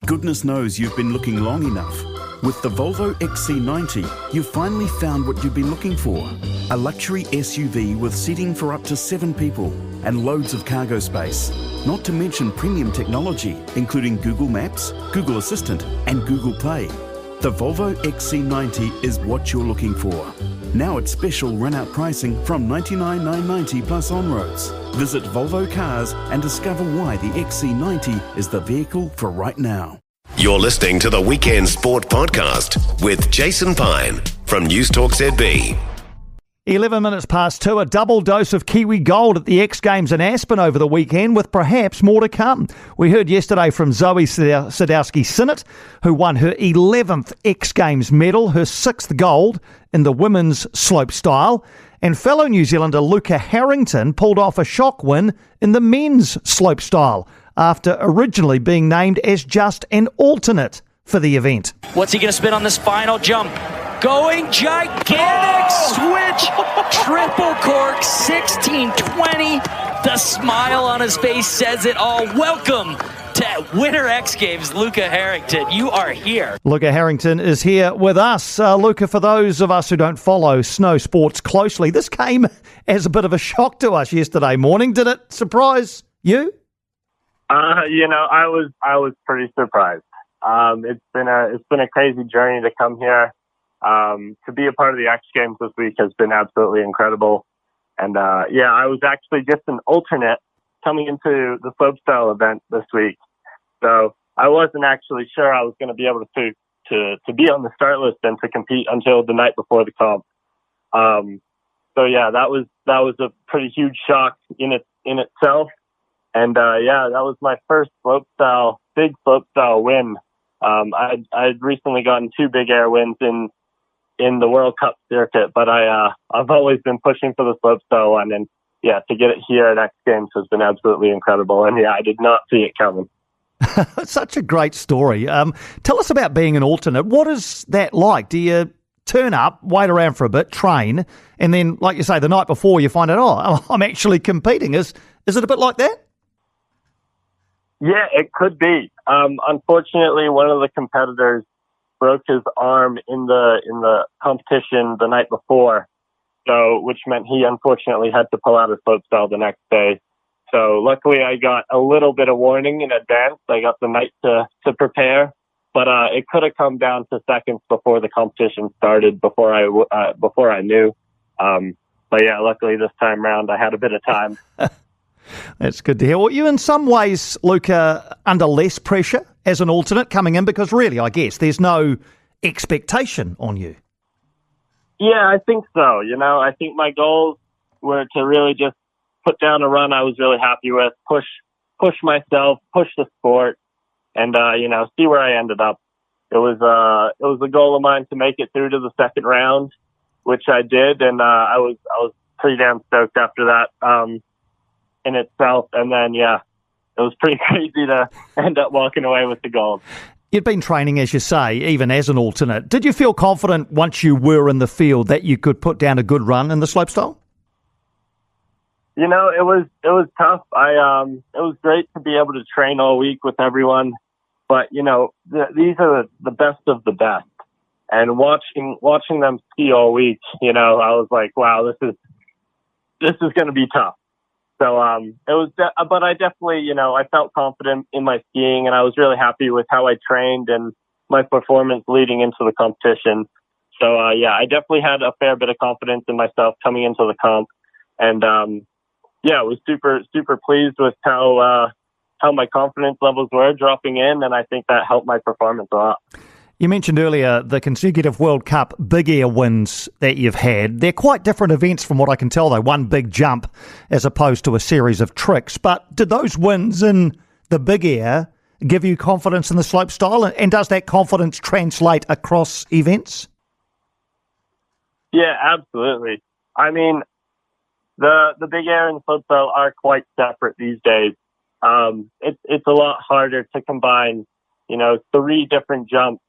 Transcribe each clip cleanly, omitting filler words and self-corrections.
Goodness knows you've been looking long enough. With the Volvo XC90, you've finally found what you've been looking for. A luxury SUV with seating for up to 7 people and loads of cargo space. Not to mention premium technology, including Google Maps, Google Assistant and Google Play. The Volvo XC90 is what you're looking for. Now at special run-out pricing from $99,990 plus on-roads. Visit Volvo Cars and discover why the XC90 is the vehicle for right now. You're listening to the Weekend Sport Podcast with Jason Pine from News Talk ZB. 11 minutes past 2, a double dose of Kiwi gold at the X Games in Aspen over the weekend, with perhaps more to come. We heard yesterday from Zoe Sadowski-Synnott, who won her 11th X Games medal, her 6th gold in the women's slopestyle, and fellow New Zealander Luca Harrington pulled off a shock win in the men's slopestyle after originally being named as just an alternate for the event. What's he going to spin on this final jump? Going gigantic switch, triple cork, 1620. The smile on his face says it all. Welcome to Winter X Games, Luca Harrington. You are here. Luca Harrington is here with us. Luca, for those of us who don't follow snow sports closely, this came as a bit of a shock to us yesterday morning. Did it surprise you? I was pretty surprised. It's been a crazy journey to come here. To be a part of the X Games this week has been absolutely incredible. And I was actually just an alternate coming into the slopestyle event this week. So I wasn't actually sure I was going to be able to be on the start list and to compete until the night before the comp. That was a pretty huge shock in itself. And that was my first big slopestyle win. I'd recently gotten 2 big air wins in the World Cup circuit, but I've always been pushing for the slopestyle one, and to get it here at X Games has been absolutely incredible. And I did not see it coming. Such a great story. Tell us about being an alternate. What is that like? Do you turn up, wait around for a bit, train, and then, like you say, the night before you find out, I'm actually competing? Is it a bit like that? Yeah, it could be. Unfortunately, one of the competitors broke his arm in the competition the night before, which meant he unfortunately had to pull out of slopestyle the next day. So luckily, I got a little bit of warning in advance. I got the night to prepare, but it could have come down to seconds before the competition started, before I knew. Luckily this time round, I had a bit of time. That's good to hear. Well, you in some ways, Luca, under less pressure as an alternate coming in, because really, I guess, there's no expectation on you. Yeah, I think so. I think my goals were to really just put down a run I was really happy with, push myself, push the sport, and, see where I ended up. It was a goal of mine to make it through to the second round, which I did, and I was pretty damn stoked after that. In itself, and then it was pretty crazy to end up walking away with the gold. You'd been training, as you say, even as an alternate. Did you feel confident once you were in the field that you could put down a good run in the slopestyle? It was tough. It was great to be able to train all week with everyone, but these are the best of the best. And watching them ski all week, I was like, wow, this is going to be tough. So it was, but I definitely, I felt confident in my skiing, and I was really happy with how I trained and my performance leading into the competition. So I definitely had a fair bit of confidence in myself coming into the comp, and I was super super pleased with how my confidence levels were dropping in, and I think that helped my performance a lot. You mentioned earlier the consecutive World Cup big air wins that you've had. They're quite different events from what I can tell, though. One big jump as opposed to a series of tricks. But did those wins in the big air give you confidence in the slopestyle? And does that confidence translate across events? Yeah, absolutely. I mean, the big air and the slopestyle are quite separate these days. It's a lot harder to combine, 3 different jumps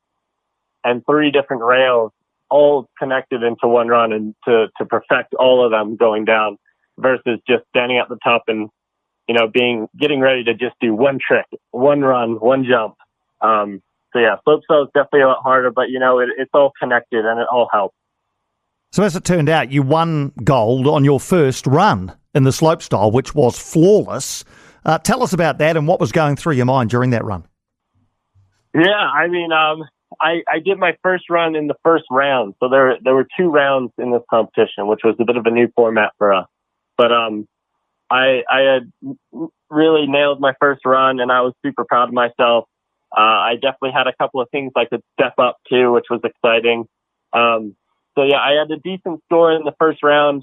and 3 different rails all connected into one run, and to perfect all of them going down, versus just standing at the top and, getting ready to just do one trick, one run, one jump. So yeah, slopestyle is definitely a lot harder, but it's all connected and it all helps. So as it turned out, you won gold on your first run in the slopestyle, which was flawless. Tell us about that and what was going through your mind during that run. Yeah, I mean, I did my first run in the first round. So there were 2 rounds in this competition, which was a bit of a new format for us. But I had really nailed my first run, and I was super proud of myself. I definitely had a couple of things I could step up to, which was exciting. So yeah, I had a decent score in the first round,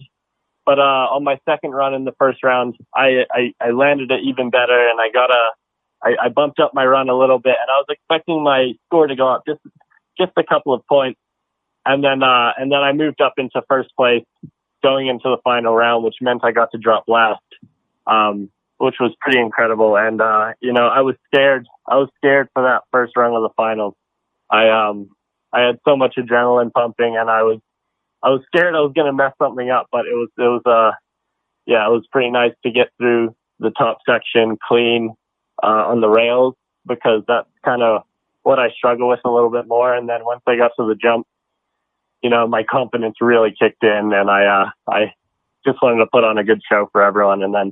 but on my second run in the first round, I landed it even better, and I bumped up my run a little bit, and I was expecting my score to go up just a couple of points, and then I moved up into first place going into the final round, which meant I got to drop last, which was pretty incredible. And I was scared. I was scared for that first run of the finals. I had so much adrenaline pumping, and I was scared I was going to mess something up, but it was pretty nice to get through the top section clean on the rails, because that's kind of what I struggle with a little bit more. And then once I got to the jump, my confidence really kicked in, and I just wanted to put on a good show for everyone. And then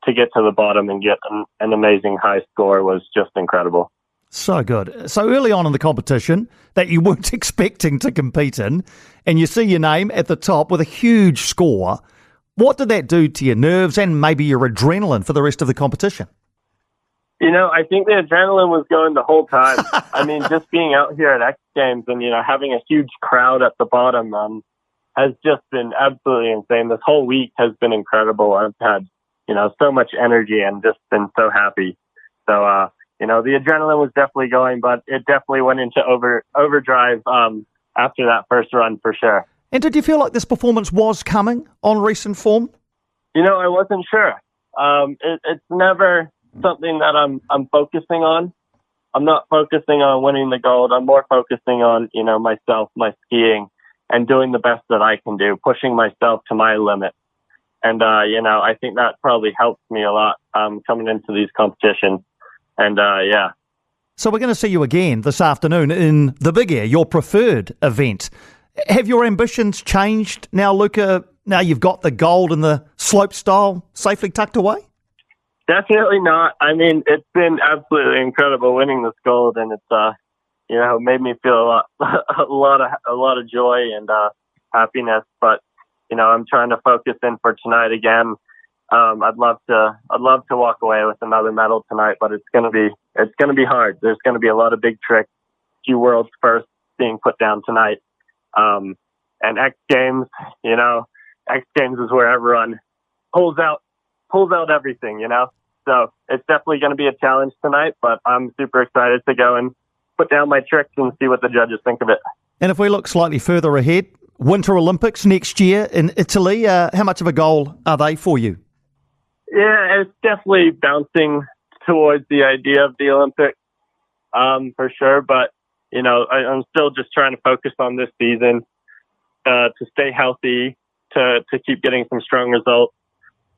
to get to the bottom and get an amazing high score was just incredible. So good. So early on in the competition that you weren't expecting to compete in, and you see your name at the top with a huge score, what did that do to your nerves and maybe your adrenaline for the rest of the competition? I think the adrenaline was going the whole time. I mean, just being out here at X Games and, having a huge crowd at the bottom has just been absolutely insane. This whole week has been incredible. I've had, so much energy and just been so happy. So, the adrenaline was definitely going, but it definitely went into overdrive after that first run for sure. And did you feel like this performance was coming on recent form? I wasn't sure. It's never something that I'm focusing on. I'm not focusing on winning the gold. I'm more focusing on, myself, my skiing, and doing the best that I can do, pushing myself to my limit. And, I think that probably helps me a lot coming into these competitions. And, yeah. So we're going to see you again this afternoon in the Big Air, your preferred event. Have your ambitions changed now, Luca? Now you've got the gold and the slopestyle safely tucked away? Definitely not. I mean, it's been absolutely incredible winning this gold, and it's made me feel a lot of joy and happiness. But I'm trying to focus in for tonight again. I'd love to walk away with another medal tonight, but it's gonna be hard. There's gonna be a lot of big tricks, few world's firsts being put down tonight. And X Games, X Games is where everyone pulls out everything, So it's definitely going to be a challenge tonight, but I'm super excited to go and put down my tricks and see what the judges think of it. And if we look slightly further ahead, Winter Olympics next year in Italy, how much of a goal are they for you? Yeah, it's definitely bouncing towards the idea of the Olympics, for sure. But, I'm still just trying to focus on this season, to stay healthy, to keep getting some strong results.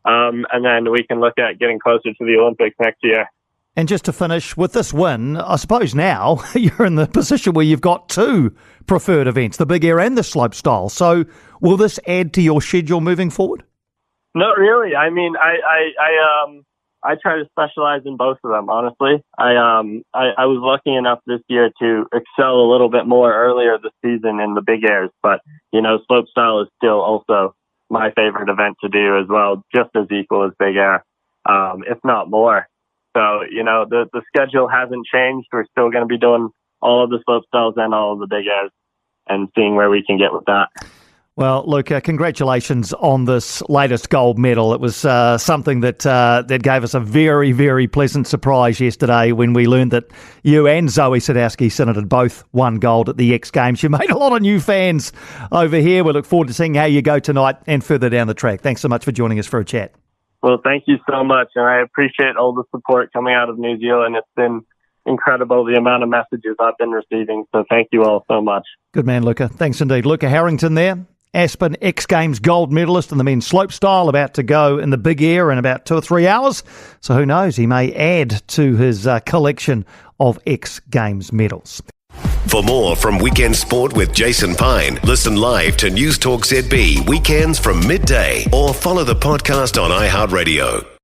And then we can look at getting closer to the Olympics next year. And just to finish with this win, I suppose now you're in the position where you've got 2 preferred events, the Big Air and the slopestyle. So will this add to your schedule moving forward? Not really. I mean, I try to specialize in both of them, honestly. I was lucky enough this year to excel a little bit more earlier this season in the Big Airs, but, slopestyle is still also my favorite event to do as well, just as equal as Big Air, if not more. So, the schedule hasn't changed. We're still going to be doing all of the slopestyles and all of the Big Airs and seeing where we can get with that. Well, Luca, congratulations on this latest gold medal. It was something that gave us a very, very pleasant surprise yesterday when we learned that you and Zoe Sadowski-Synnott had both won gold at the X Games. You made a lot of new fans over here. We look forward to seeing how you go tonight and further down the track. Thanks so much for joining us for a chat. Well, thank you so much, and I appreciate all the support coming out of New Zealand. It's been incredible, the amount of messages I've been receiving, so thank you all so much. Good man, Luca. Thanks indeed. Luca Harrington there. Aspen X Games gold medalist in the men's slopestyle, about to go in the big air in about 2 or 3 hours. So who knows, he may add to his collection of X Games medals. For more from Weekend Sport with Jason Pine, listen live to News Talk ZB weekends from midday or follow the podcast on iHeartRadio.